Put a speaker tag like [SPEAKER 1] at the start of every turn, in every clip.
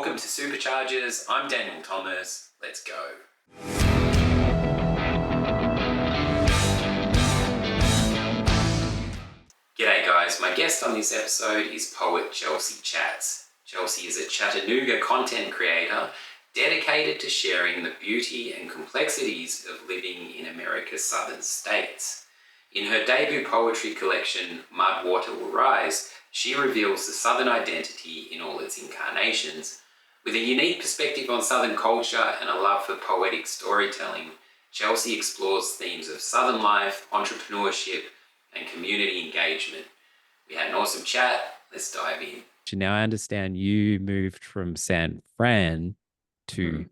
[SPEAKER 1] Welcome to Superchargers. I'm Daniel Thomas. Let's go. G'day guys, my guest on this episode is poet Chelsea Chats. Chelsea is a Chattanooga content creator dedicated to sharing the beauty and complexities of living in America's southern states. In her debut poetry collection, Mud Water Will Rise, she reveals the southern identity in all its incarnations. With a unique perspective on southern culture and a love for poetic storytelling, Chelsea explores themes of southern life, entrepreneurship, and community engagement. We had an awesome chat. Let's dive in. Now, I understand you moved from San Fran to,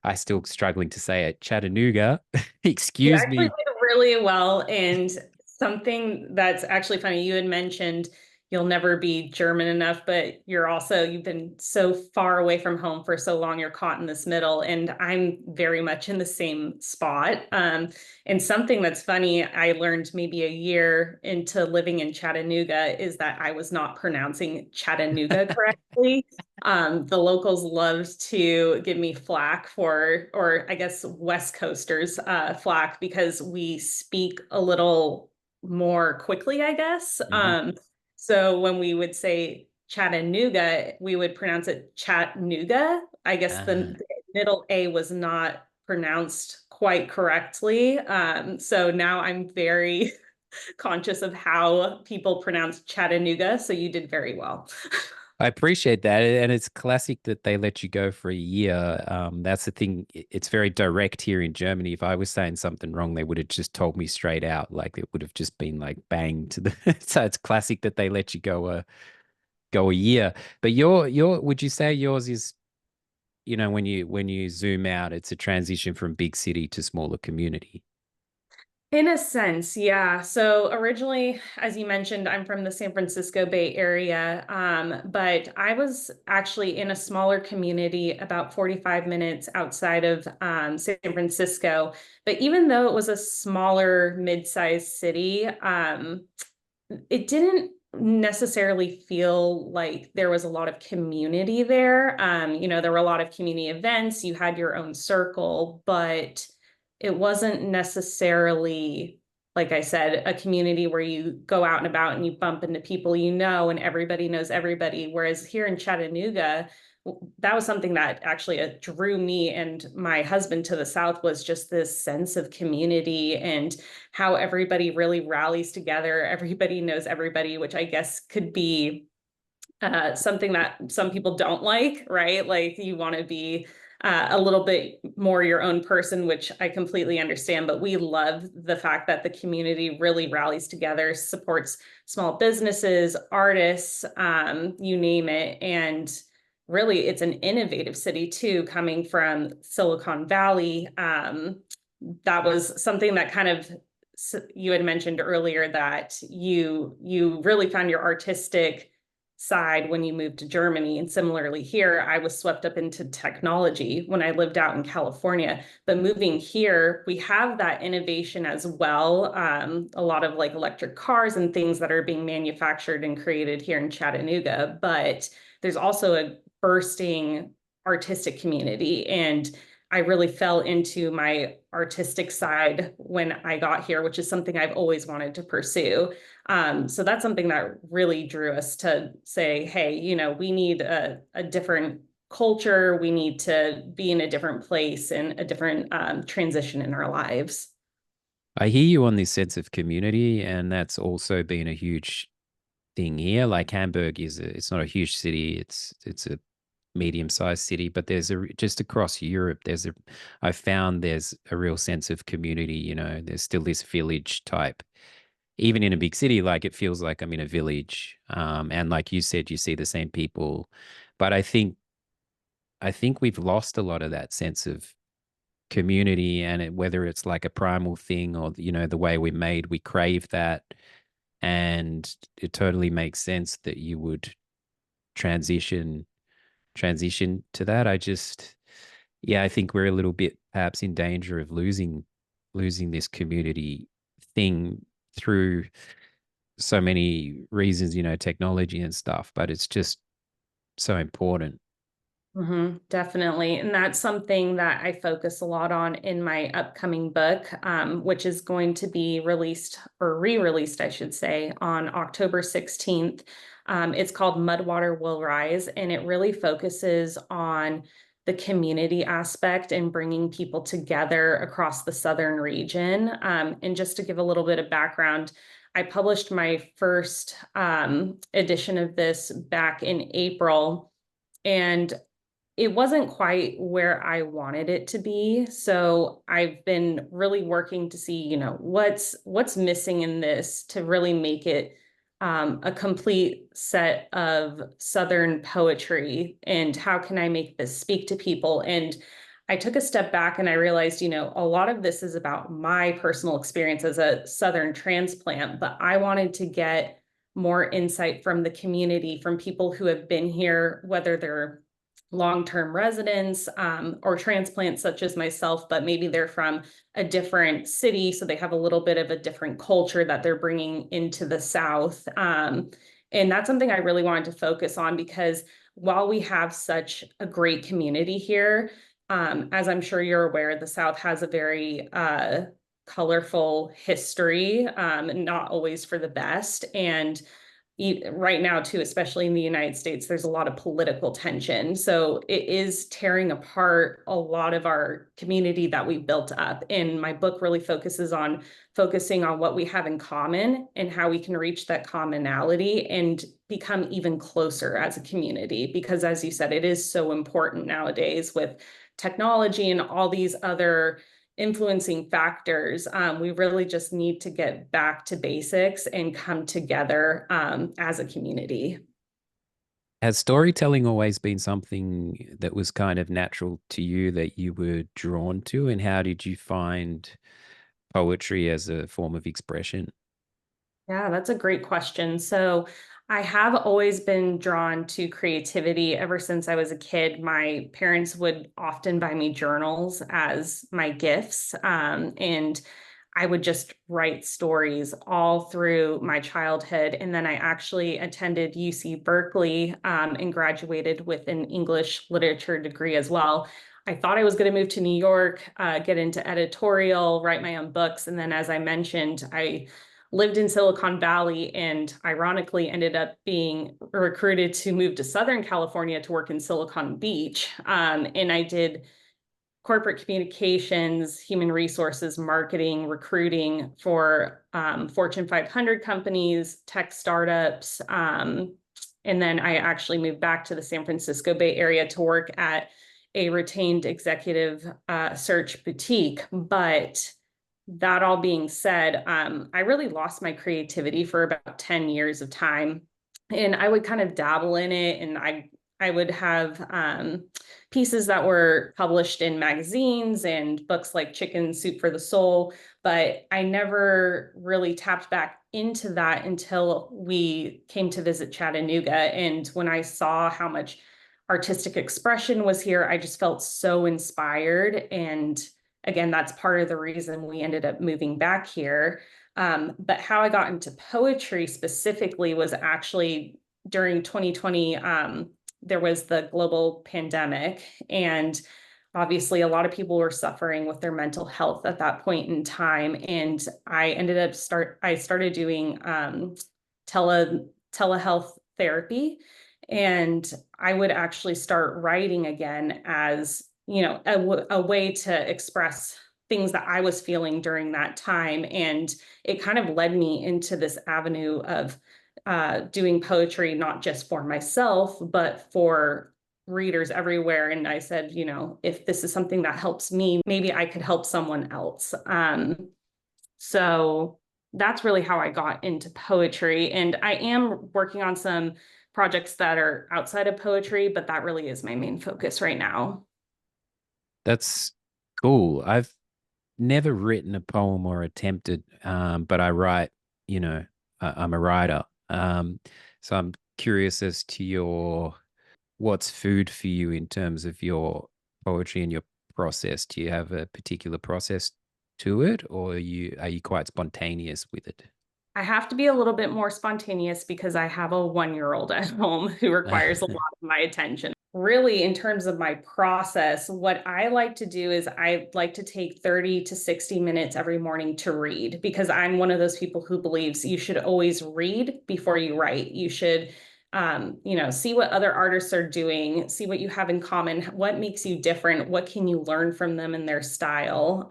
[SPEAKER 1] I still struggling to say it, Chattanooga.
[SPEAKER 2] You
[SPEAKER 1] Excuse
[SPEAKER 2] actually
[SPEAKER 1] me.
[SPEAKER 2] did really well. And something that's actually funny, you had mentioned you'll never be German enough, but you've been so far away from home for so long, you're caught in this middle. And I'm very much in the same spot. And something that's funny, I learned maybe a year into living in Chattanooga is that I was not pronouncing Chattanooga correctly. The locals loved to give me flack or I guess West Coasters flack because we speak a little more quickly, I guess. So when we would say Chattanooga, we would pronounce it Chattanooga. I guess the middle A was not pronounced quite correctly. So now I'm very conscious of how people pronounce Chattanooga. So you did very well.
[SPEAKER 1] I appreciate that. And it's classic that they let you go for a year. That's the thing. It's very direct here in Germany. If I was saying something wrong, they would have just told me straight out. Like it would have just been like bang to the. So it's classic that they let you go a year. But would you say yours is, when you zoom out, it's a transition from big city to smaller community?
[SPEAKER 2] In a sense, yeah. So originally, as you mentioned, I'm from the San Francisco Bay Area, but I was actually in a smaller community about 45 minutes outside of San Francisco. But even though it was a smaller, mid-sized city, it didn't necessarily feel like there was a lot of community there. There were a lot of community events, you had your own circle, but it wasn't necessarily, like I said, a community where you go out and about and you bump into people and everybody knows everybody. Whereas here in Chattanooga, that was something that actually drew me and my husband to the South, was just this sense of community and how everybody really rallies together. Everybody knows everybody, which I guess could be something that some people don't like, right? Like you want to be a little bit more your own person, which I completely understand. But we love the fact that the community really rallies together, supports small businesses, artists, you name it. And really, it's an innovative city too, coming from Silicon Valley. That was something that kind of you had mentioned earlier, that you really found your artistic side when you moved to Germany. And similarly here, I was swept up into technology when I lived out in California. But moving here, we have that innovation as well. A lot of like electric cars and things that are being manufactured and created here in Chattanooga. But there's also a bursting artistic community. And I really fell into my artistic side when I got here, which is something I've always wanted to pursue. So that's something that really drew us to say, hey, we need a different culture. We need to be in a different place and a different transition in our lives.
[SPEAKER 1] I hear you on this sense of community, and that's also been a huge thing here. Like Hamburg it's not a huge city. It's a medium-sized city, but just across Europe, I found there's a real sense of community. There's still this village type. Even in a big city, like it feels like I'm in a village. And like you said, you see the same people. But I think we've lost a lot of that sense of community, and whether it's like a primal thing or the way we're made, we crave that. And it totally makes sense that you would transition to that. Yeah, I think we're a little bit perhaps in danger of losing this community thing through so many reasons, technology and stuff, but it's just so important.
[SPEAKER 2] Definitely. And that's something that I focus a lot on in my upcoming book, which is going to be released or re-released, I should say, on October 16th. It's called Mudwater Will Rise, and it really focuses on the community aspect and bringing people together across the southern region. And just to give a little bit of background, I published my first edition of this back in April. And it wasn't quite where I wanted it to be. So I've been really working to see, what's missing in this to really make it a complete set of Southern poetry, and how can I make this speak to people? And I took a step back and I realized, a lot of this is about my personal experience as a Southern transplant, but I wanted to get more insight from the community, from people who have been here, whether they're long-term residents or transplants such as myself, but maybe they're from a different city, so they have a little bit of a different culture that they're bringing into the South. And that's something I really wanted to focus on, because while we have such a great community here, as I'm sure you're aware, the South has a very colorful history, not always for the best. And right now too, especially in the United States, there's a lot of political tension. So it is tearing apart a lot of our community that we built up. And my book really focusing on what we have in common and how we can reach that commonality and become even closer as a community. Because as you said, it is so important nowadays with technology and all these other influencing factors. We really just need to get back to basics and come together as a community.
[SPEAKER 1] Has storytelling always been something that was kind of natural to you, that you were drawn to? And how did you find poetry as a form of expression?
[SPEAKER 2] Yeah, that's a great question. So I have always been drawn to creativity ever since I was a kid. My parents would often buy me journals as my gifts. And I would just write stories all through my childhood. And then I actually attended UC Berkeley and graduated with an English literature degree as well. I thought I was going to move to New York, get into editorial, write my own books. And then, as I mentioned, I lived in Silicon Valley and ironically ended up being recruited to move to Southern California to work in Silicon Beach. And I did corporate communications, human resources, marketing, recruiting for Fortune 500 companies, tech startups. And then I actually moved back to the San Francisco Bay Area to work at a retained executive search boutique. But that all being said, I really lost my creativity for about 10 years of time. And I would kind of dabble in it, and I would have pieces that were published in magazines and books like Chicken Soup for the Soul, but I never really tapped back into that until we came to visit Chattanooga. And when I saw how much artistic expression was here, I just felt so inspired. And again, that's part of the reason we ended up moving back here. But how I got into poetry specifically was actually during 2020. There was the global pandemic, and obviously a lot of people were suffering with their mental health at that point in time. And I started doing telehealth therapy, and I would actually start writing again as, a way to express things that I was feeling during that time. And it kind of led me into this avenue of doing poetry, not just for myself, but for readers everywhere. And I said, if this is something that helps me, maybe I could help someone else. So that's really how I got into poetry. And I am working on some projects that are outside of poetry, but that really is my main focus right now.
[SPEAKER 1] That's cool. I've never written a poem or attempted, but I write, I'm a writer. So I'm curious as to what's food for you in terms of your poetry and your process. Do you have a particular process to it, or are you quite spontaneous with it?
[SPEAKER 2] I have to be a little bit more spontaneous because I have a 1-year-old at home who requires a lot of my attention. really, in terms of my process, what I like to do is I like to take 30 to 60 minutes every morning to read because I'm one of those people who believes you should always read before you write. You should, see what other artists are doing, see what you have in common, what makes you different, what can you learn from them and their style.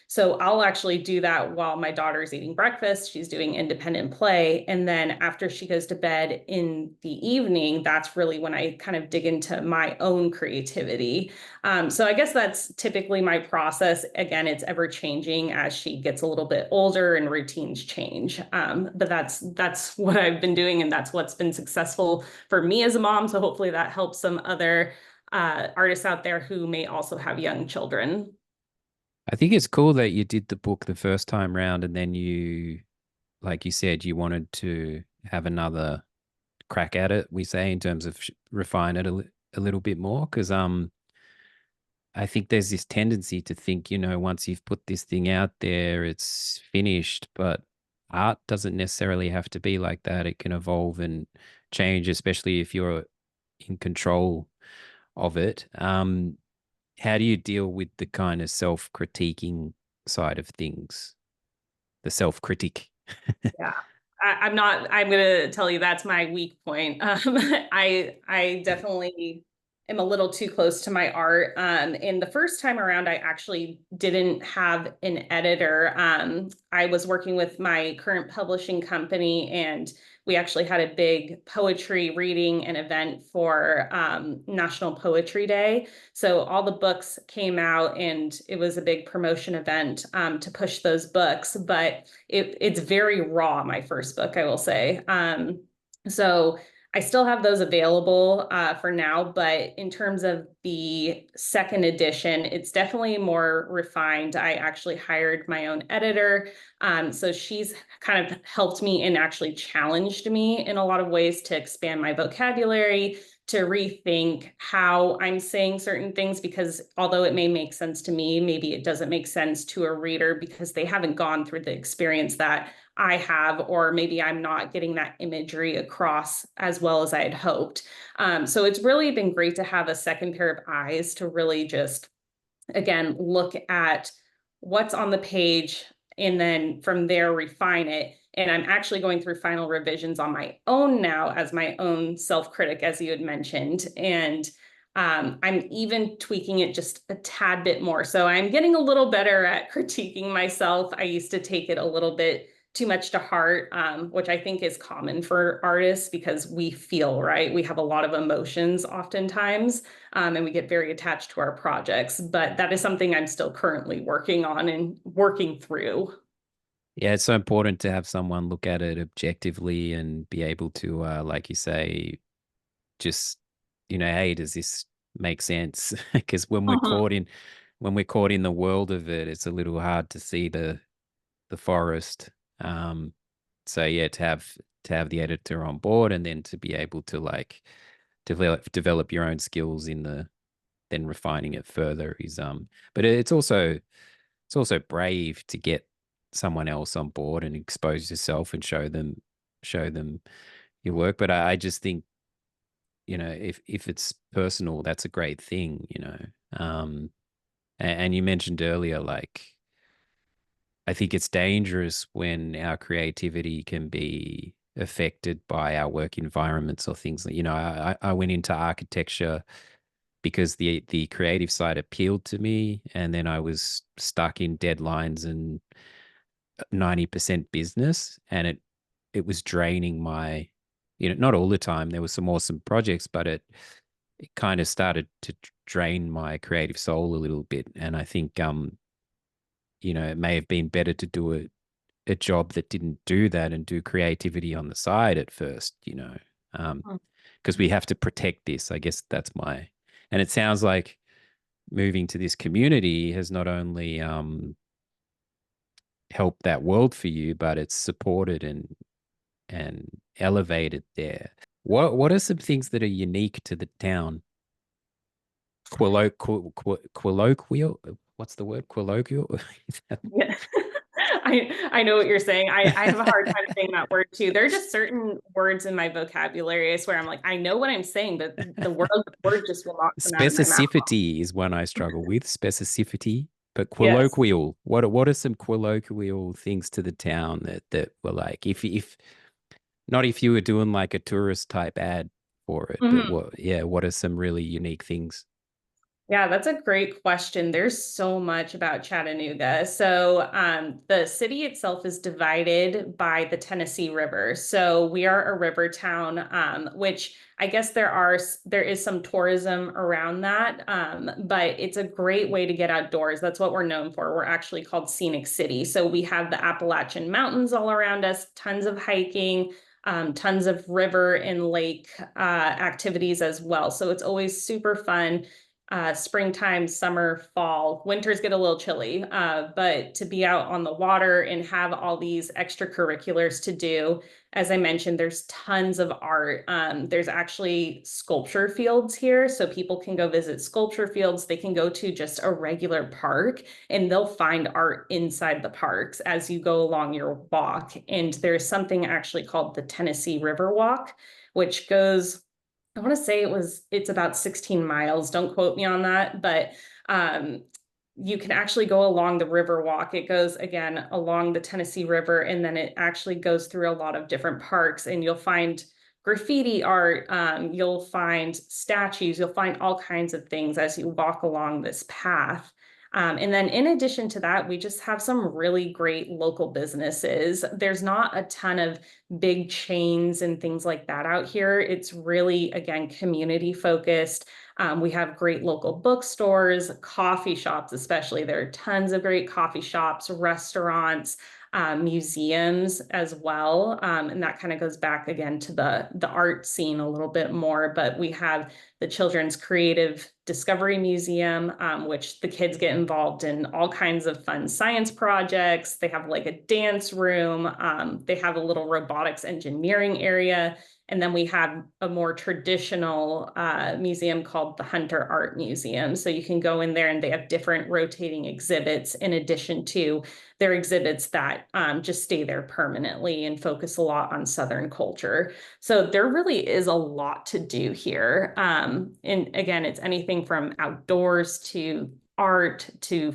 [SPEAKER 2] So I'll actually do that while my daughter's eating breakfast. She's doing independent play. And then after she goes to bed in the evening, that's really when I kind of dig into my own creativity. So I guess that's typically my process. Again, it's ever changing as she gets a little bit older and routines change. But that's what I've been doing, and that's what's been successful for me as a mom. So hopefully that helps some other artists out there who may also have young children.
[SPEAKER 1] I think it's cool that you did the book the first time round and then you, like you said, you wanted to have another crack at it, we say, in terms of refine it a little bit more. Because I think there's this tendency to think, once you've put this thing out there, it's finished. But art doesn't necessarily have to be like that. It can evolve and change, especially if you're in control of it. How do you deal with the kind of self-critiquing side of things? The self-critic.
[SPEAKER 2] Yeah. I'm gonna tell you that's my weak point. I definitely am a little too close to my art. And the first time around, I actually didn't have an editor. I was working with my current publishing company, and we actually had a big poetry reading and event for National Poetry Day. So all the books came out, and it was a big promotion event to push those books. But it's very raw, my first book, I will say. So I still have those available for now, but in terms of the second edition, it's definitely more refined. I actually hired my own editor. So she's kind of helped me and actually challenged me in a lot of ways to expand my vocabulary, to rethink how I'm saying certain things, because although it may make sense to me, maybe it doesn't make sense to a reader because they haven't gone through the experience that I have, or maybe I'm not getting that imagery across as well as I had hoped. So it's really been great to have a second pair of eyes to really just, again, look at what's on the page and then from there refine it. And I'm actually going through final revisions on my own now as my own self-critic, as you had mentioned. And I'm even tweaking it just a tad bit more. So I'm getting a little better at critiquing myself. I used to take it a little bit too much to heart, which I think is common for artists because we feel, right? We have a lot of emotions oftentimes, and we get very attached to our projects. But that is something I'm still currently working on and working through.
[SPEAKER 1] Yeah, it's so important to have someone look at it objectively and be able to, like you say, just, hey, does this make sense? Because
[SPEAKER 2] Mhm.
[SPEAKER 1] when we're caught in the world of it, it's a little hard to see the forest. Um, so yeah, to have the editor on board and then to be able to like develop your own skills in the then refining it further is but it's also brave to get someone else on board and expose yourself and show them your work. But I just think, if it's personal, that's a great thing. And you mentioned earlier, like, I think it's dangerous when our creativity can be affected by our work environments or things that, I went into architecture because the creative side appealed to me, and then I was stuck in deadlines and 90% business, and it was draining my, not all the time. There were some awesome projects, but it kind of started to drain my creative soul a little bit. And I think it may have been better to do a job that didn't do that and do creativity on the side at first, because we have to protect this. I guess that's and it sounds like moving to this community has not only helped that world for you, but it's supported and elevated there. What are some things that are unique to the town? Colloquial? What's the word? Colloquial?
[SPEAKER 2] Yeah. I know what you're saying. I have a hard time saying that word too. There are just certain words in my vocabulary, I swear I'm like, I know what I'm saying, but the word just will not come out of my mouth.
[SPEAKER 1] Specificity is one I struggle with, specificity. But
[SPEAKER 2] Yes.
[SPEAKER 1] colloquial, what are some colloquial things to the town that were like, if not if you were doing like a tourist type ad for it, but
[SPEAKER 2] Mhm.
[SPEAKER 1] what are some really unique things?
[SPEAKER 2] Yeah, that's a great question. There's so much about Chattanooga. So, the city itself is divided by the Tennessee River. So we are a river town, which I guess there is some tourism around that, but it's a great way to get outdoors. That's what we're known for. We're actually called Scenic City. So we have the Appalachian Mountains all around us, tons of hiking. Tons of river and lake activities as well. So it's always super fun springtime, summer, fall. Winters get a little chilly, but to be out on the water and have all these extracurriculars to do, as I mentioned, there's tons of art. There's actually sculpture fields here, so people can go visit sculpture fields. They can go to just a regular park and they'll find art inside the parks as you go along your walk. And there's something actually called the Tennessee River Walk, which goes I want to say it's about 16 miles. Don't quote me on that, but um, you can actually go along the river walk. It goes again along the Tennessee River, and then it actually goes through a lot of different parks, and you'll find graffiti art, you'll find statues, you'll find all kinds of things as you walk along this path. And then in addition to that, we just have some really great local businesses. There's not a ton of big chains and things like that out here. It's really, again, community focused. We have great local bookstores, coffee shops, especially. There are tons of great coffee shops, restaurants, museums as well. And that kind of goes back again to the art scene a little bit more. But we have the Children's Creative Discovery Museum, which the kids get involved in all kinds of fun science projects. They have like a dance room. They have a little robotics engineering area. And then we have a more traditional museum called the Hunter Art Museum. So you can go in there and they have different rotating exhibits in addition to their exhibits that just stay there permanently and focus a lot on Southern culture. So there really is a lot to do here. And again, it's anything from outdoors to art to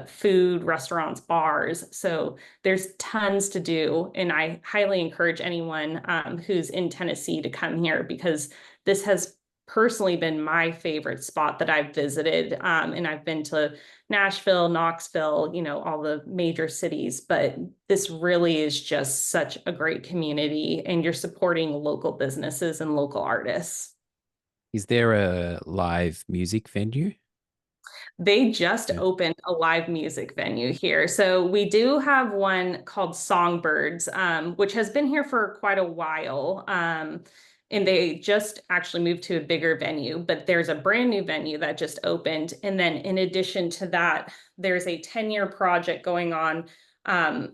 [SPEAKER 2] food, restaurants, bars. So there's tons to do. And I highly encourage anyone who's in Tennessee to come here because this has personally been my favorite spot that I've visited. And I've been to Nashville, Knoxville, all the major cities, but this really is just such a great community and you're supporting local businesses and local artists.
[SPEAKER 1] Is there a live music venue?
[SPEAKER 2] They just
[SPEAKER 1] Yeah.
[SPEAKER 2] opened a live music venue here. So we do have one called Songbirds, which has been here for quite a while. And they just actually moved to a bigger venue, but there's a brand new venue that just opened. And then in addition to that, there's a 10-year project going on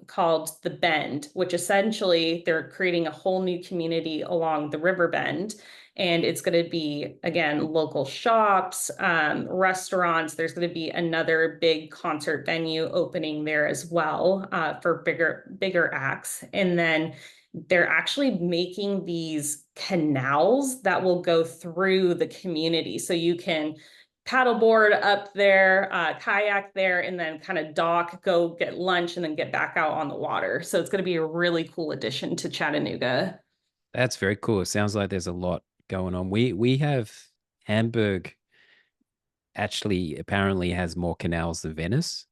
[SPEAKER 2] called The Bend, which essentially they're creating a whole new community along the river bend. And it's going to be, again, local shops, restaurants. There's going to be another big concert venue opening there as well for bigger acts. And then they're actually making these canals that will go through the community. So you can paddleboard up there, kayak there, and then kind of dock, go get lunch, and then get back out on the water. So it's going to be a really cool addition to Chattanooga.
[SPEAKER 1] That's very cool. It sounds like there's a lot going on. We have Hamburg actually apparently has more canals than Venice.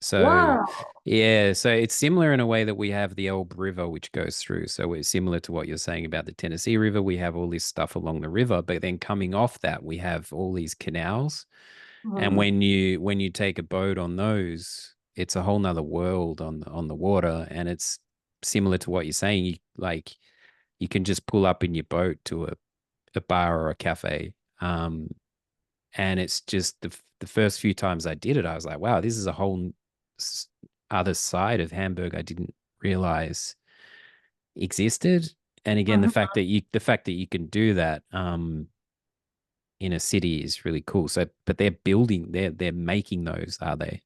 [SPEAKER 1] So
[SPEAKER 2] Wow.
[SPEAKER 1] yeah, so it's similar in a way that we have the Elbe River which goes through. So it's similar to what you're saying about the Tennessee River. We have all this stuff along the river, but then coming off that, we have all these canals. And
[SPEAKER 2] Mhm.
[SPEAKER 1] when you take a boat on those, it's a whole nother world on the water. And it's similar to what you're saying. You can just pull up in your boat to a bar or a cafe. And it's just the first few times I did it, I was like, wow, this is a whole other side of Hamburg I didn't realize existed. And again,
[SPEAKER 2] Mhm.
[SPEAKER 1] the fact that you can do that in a city is really cool. So, but they're making those, are they?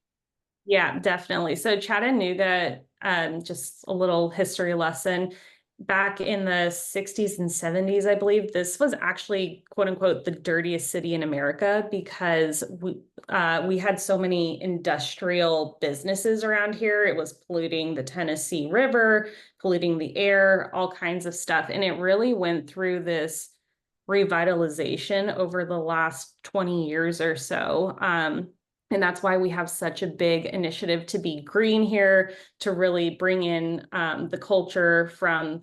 [SPEAKER 2] Yeah, definitely. So Chattanooga just a little history lesson. Back in the 60s and 70s, I believe, this was actually, quote unquote, the dirtiest city in America because we had so many industrial businesses around here. It was polluting the Tennessee River, polluting the air, all kinds of stuff. And it really went through this revitalization over the last 20 years or so. And that's why we have such a big initiative to be green here, to really bring in the culture from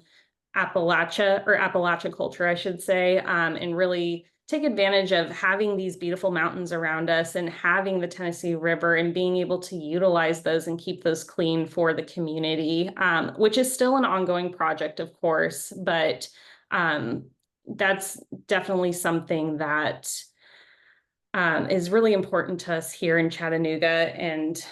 [SPEAKER 2] Appalachia, or Appalachia culture, I should say, and really take advantage of having these beautiful mountains around us and having the Tennessee River and being able to utilize those and keep those clean for the community, which is still an ongoing project, of course, but that's definitely something that is really important to us here in Chattanooga. And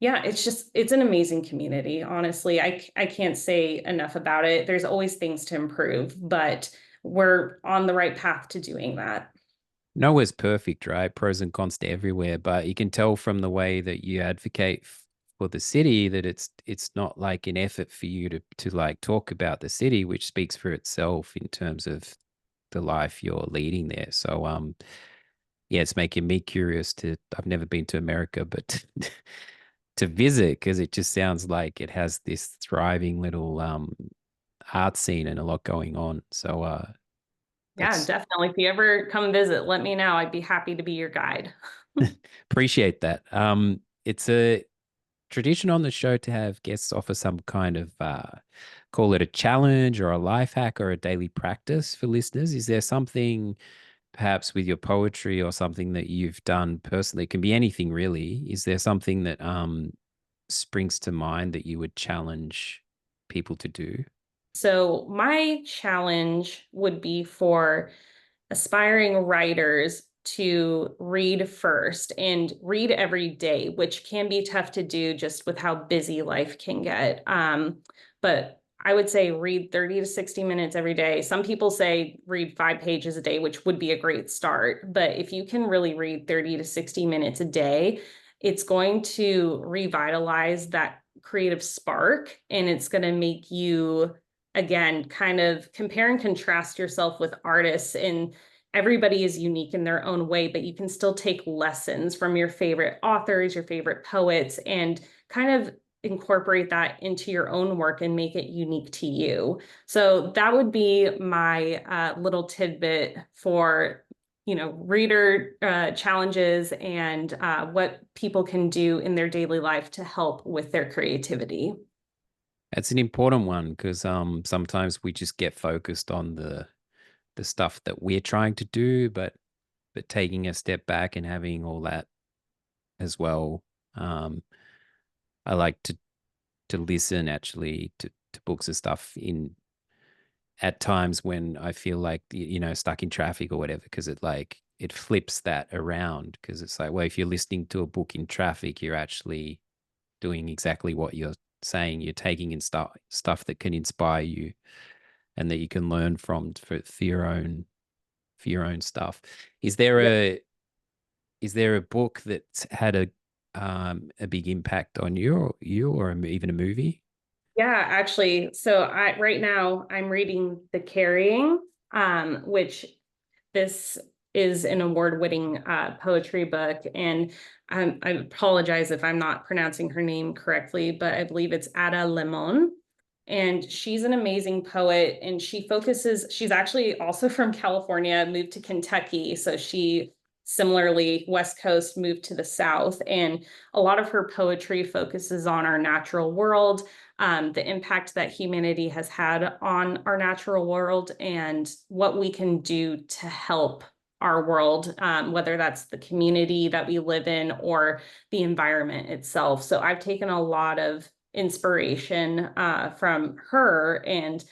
[SPEAKER 2] yeah, it's an amazing community. Honestly, I can't say enough about it. There's always things to improve, but we're on the right path to doing that.
[SPEAKER 1] Nowhere's perfect, right? Pros and cons to everywhere, but you can tell from the way that you advocate for the city that it's not like an effort for you to like talk about the city, which speaks for itself in terms of the life you're leading there. So yeah, it's making me curious to I've never been to America, but to visit because it just sounds like it has this thriving little art scene and a lot going on. So
[SPEAKER 2] Yeah,
[SPEAKER 1] that's
[SPEAKER 2] definitely. If you ever come visit, let me know. I'd be happy to be your guide.
[SPEAKER 1] appreciate that. It's a tradition on the show to have guests offer some kind of call it a challenge or a life hack or a daily practice for listeners. Is there something perhaps with your poetry or something that you've done personally? It can be anything really. Is there something that springs to mind that you would challenge people to do?
[SPEAKER 2] So my challenge would be for aspiring writers to read first and read every day, which can be tough to do just with how busy life can get. But I would say read 30 to 60 minutes every day. Some people say read 5 pages a day, which would be a great start. But if you can really read 30 to 60 minutes a day, it's going to revitalize that creative spark, and it's going to make you, again, kind of compare and contrast yourself with artists. And everybody is unique in their own way, but you can still take lessons from your favorite authors, your favorite poets, and kind of incorporate that into your own work and make it unique to you. So that would be my little tidbit for, reader challenges and what people can do in their daily life to help with their creativity.
[SPEAKER 1] That's an important one because sometimes we just get focused on the stuff that we're trying to do, but taking a step back and having all that as well. Um, I like to listen actually to books and stuff in at times when I feel like stuck in traffic or whatever, because it flips that around because it's like, well, if you're listening to a book in traffic, you're actually doing exactly what you're saying. You're taking in stuff that can inspire you and that you can learn from for your own stuff. Is there
[SPEAKER 2] Yeah.
[SPEAKER 1] a book that's had a big impact on you or even a movie?
[SPEAKER 2] Yeah, actually, so I right now I'm reading The Carrying, which this is an award-winning poetry book, and I apologize if I'm not pronouncing her name correctly, but I believe it's Ada Limon. And she's an amazing poet, and she's actually also from California, moved to Kentucky. So she similarly, West Coast, moved to the South. And a lot of her poetry focuses on our natural world, the impact that humanity has had on our natural world, and what we can do to help our world, whether that's the community that we live in or the environment itself. So I've taken a lot of inspiration from her, and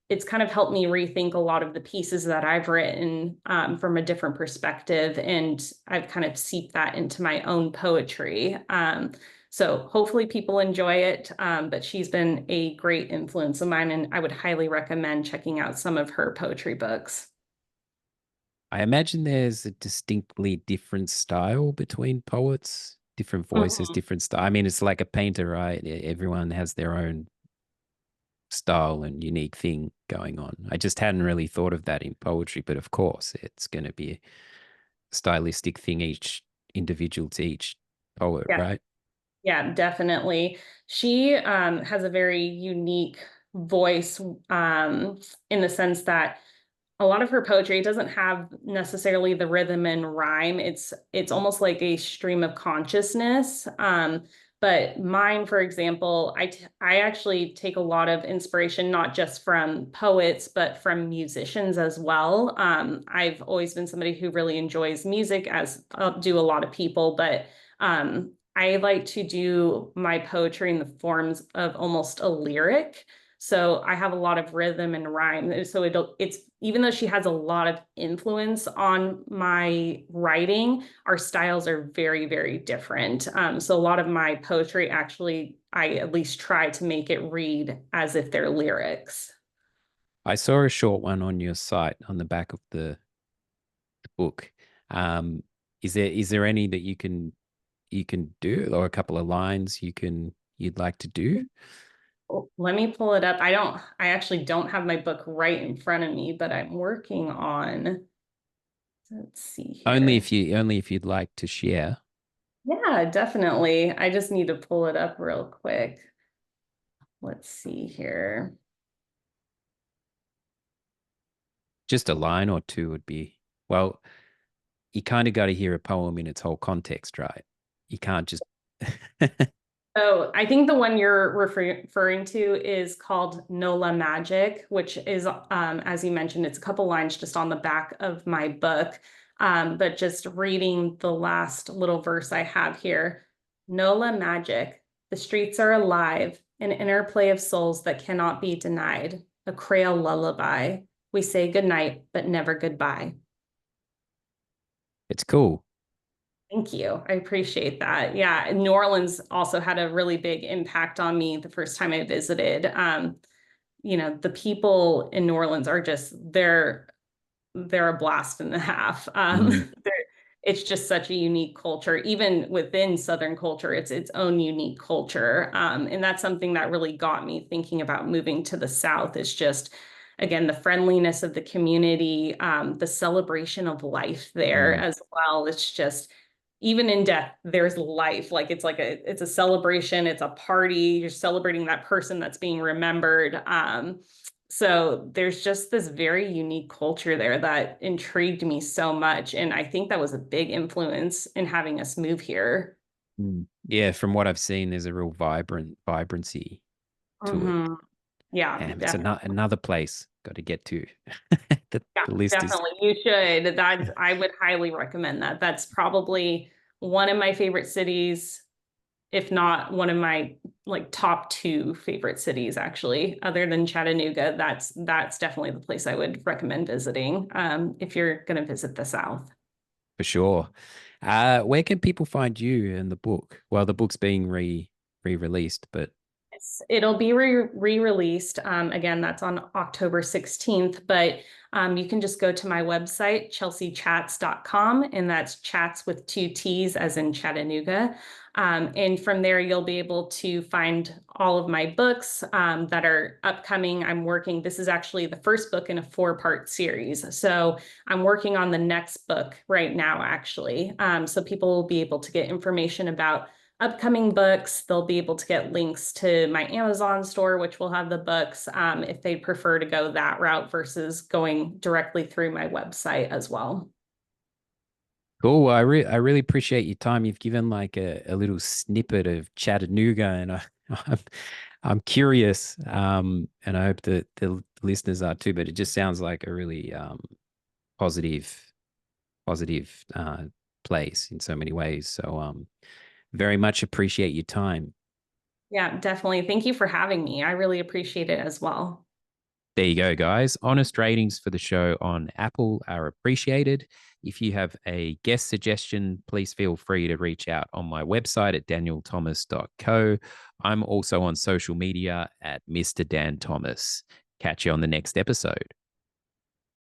[SPEAKER 2] it's kind of helped me rethink a lot of the pieces that I've written from a different perspective, and I've kind of seeped that into my own poetry. So hopefully people enjoy it, but she's been a great influence of mine, and I would highly recommend checking out some of her poetry books.
[SPEAKER 1] I imagine there's a distinctly different style between poets. different voices,
[SPEAKER 2] Mhm.
[SPEAKER 1] different style. I mean, it's like a painter, right? Everyone has their own style and unique thing going on. I just hadn't really thought of that in poetry, but of course, it's going to be a stylistic thing each individual to each poet,
[SPEAKER 2] Yeah,
[SPEAKER 1] right?
[SPEAKER 2] yeah, definitely. She has a very unique voice in the sense that a lot of her poetry doesn't have necessarily the rhythm and rhyme. It's almost like a stream of consciousness. But mine, for example, I actually take a lot of inspiration not just from poets but from musicians as well. I've always been somebody who really enjoys music, as do a lot of people, but I like to do my poetry in the forms of almost a lyric. So I have a lot of rhythm and rhyme. So it's even though she has a lot of influence on my writing, our styles are very, very different. So a lot of my poetry actually, I at least try to make it read as if they're lyrics.
[SPEAKER 1] I saw a short one on your site on the back of the book. Um, is there any that you can do, or a couple of lines you'd like to do?
[SPEAKER 2] Oh, let me pull it up. I actually don't have my book right in front of me, but I'm working on, let's see here.
[SPEAKER 1] Only if you'd like to share.
[SPEAKER 2] Yeah, definitely. I just need to pull it up real quick. Let's see here.
[SPEAKER 1] Just a line or two would be, well, you kind of got to hear a poem in its whole context, right? You can't just
[SPEAKER 2] Oh, I think the one you're referring to is called Nola Magic, which is, as you mentioned, it's a couple lines just on the back of my book. But just reading the last little verse I have here. Nola Magic, the streets are alive, an interplay of souls that cannot be denied, a Creole lullaby. We say goodnight, but never goodbye.
[SPEAKER 1] it's cool.
[SPEAKER 2] Thank you. I appreciate that. Yeah, New Orleans also had a really big impact on me the first time I visited. The people in New Orleans are just they're a blast and a half.
[SPEAKER 1] Mm,
[SPEAKER 2] It's just such a unique culture. Even within Southern culture, it's its own unique culture. And that's something that really got me thinking about moving to the South is just, again, the friendliness of the community, the celebration of life there
[SPEAKER 1] mm,
[SPEAKER 2] as well. It's just, even in death, there's life. It's a celebration, it's a party. You're celebrating that person that's being remembered. So there's just this very unique culture there that intrigued me so much. And I think that was a big influence in having us move here.
[SPEAKER 1] mm. Yeah, from what I've seen, there's a real vibrancy to it.
[SPEAKER 2] Hmm. Yeah,
[SPEAKER 1] Damn, it's
[SPEAKER 2] definitely.
[SPEAKER 1] another place got to get to.
[SPEAKER 2] Yeah,
[SPEAKER 1] The list is
[SPEAKER 2] definitely. You should. I would highly recommend that. That's probably one of my favorite cities, if not one of my like top two favorite cities, actually, other than Chattanooga. That's definitely the place I would recommend visiting if you're going to visit the South.
[SPEAKER 1] for sure. Where can people find you in the book? Well, the book's being re-released, but
[SPEAKER 2] It'll be re-released. Again, that's on October 16th, but you can just go to my website, chelseachats.com, and that's chats with two T's as in Chattanooga. And from there, you'll be able to find all of my books that are upcoming. This is actually the first book in a four-part series. So I'm working on the next book right now, actually. So people will be able to get information about upcoming books. They'll be able to get links to my Amazon store, which will have the books if they prefer to go that route versus going directly through my website as well.
[SPEAKER 1] cool. Well, I really appreciate your time. You've given like a little snippet of Chattanooga, and I'm I'm curious, and I hope that the listeners are too. But it just sounds like a really positive positive place in so many ways. So very much appreciate your time.
[SPEAKER 2] Yeah, definitely. Thank you for having me. I really appreciate it as well.
[SPEAKER 1] There you go, guys. Honest ratings for the show on Apple are appreciated. If you have a guest suggestion, please feel free to reach out on my website at danielthomas.co. I'm also on social media at Mr. Dan Thomas. Catch you on the next episode.